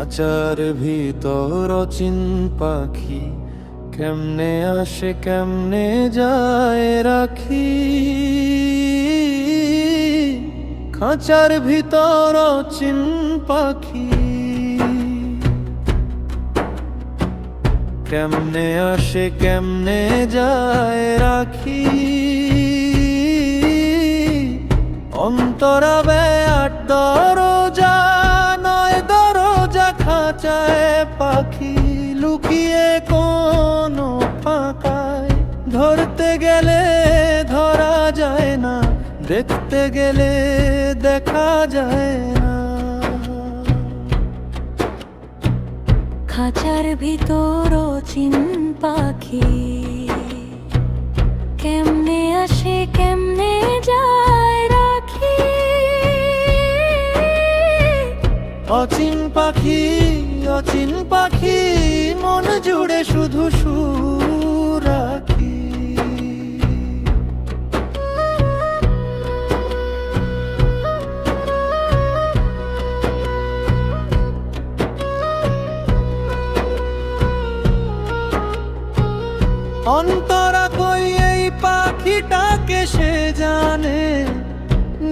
খাঁচার ভিতর অচিন পাখি কেমনে আসে কেমনে যায় রাখি। খাঁচার ভিতর অচিন পাখি কেমনে আসে কেমনে যায় রাখি। অন্তরাবে আট দরজা নয় দরজা খাঁচায় পাখি লুকিয়ে কোনো ফাঁকায়। ধরতে গেলে ধরা যায় না, দেখতে গেলে দেখা যায় না। খাঁচার ভিতর অচিন পাখি কেমনে আসে কেমনে যায় রাখি। অচিন পাখি অচিন পাখি মন জুড়ে শুধু সুর রাখি। অন্তরা কই এই পাখিটাকে সে জানে,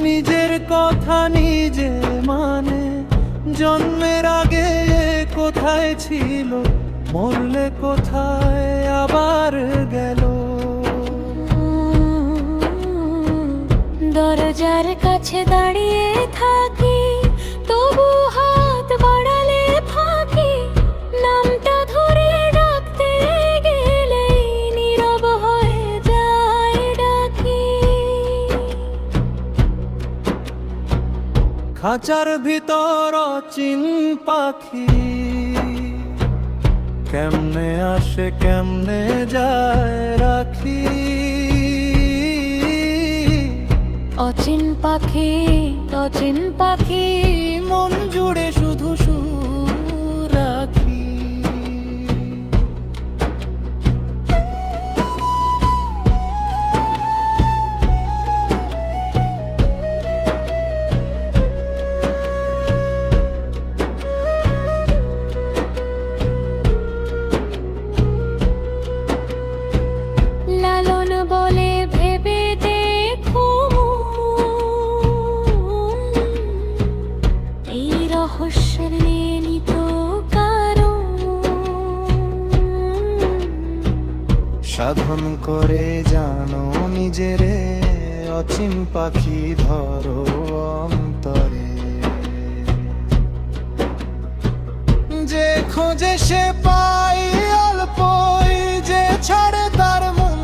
নিজের কথা নিজে মানে। জন্মের আগে কোথায় ছিল, মরলে কোথায় আবার গেল। দরজার কাছে দাঁড়িয়ে থাকি তবু হাত বাড়ালে ফাঁকি। নামটা ধরে ডাকতে গেলেই নীরব হয়ে যায় ডাকি। খাঁচার ভিতর অচিন পাখি কেমনে আসে কেমনে যায় রাখি। অচিন পাখি অচিন পাখি মন জুড়ে শুধু সুর রাখি। লালন বলে ভেবে দেখো এই রহস্যের নিত কারণ। সাধন করে জানো নিজেরে অচিন পাখি ধরো অন্তরে। যে খোঁজে সে পাই অল্পই, যে ছাড়ে তার মন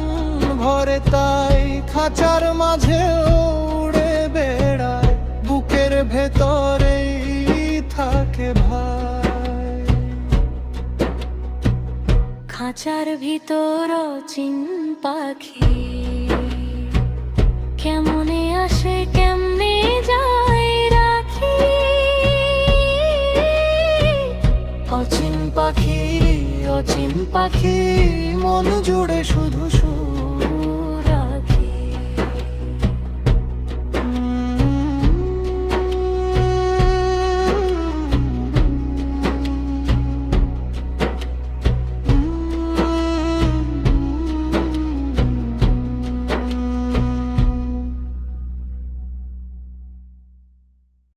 ভরে তাই। খাঁচার মাঝে উড়ে বেড়ায়, বুকের ভেতরেই থাকে ভাই। খাঁচার ভিতর অচিন পাখি কেমনে আসে কেমনে যায় রাখি। অচিন পাখি মন জুড়ে শুধু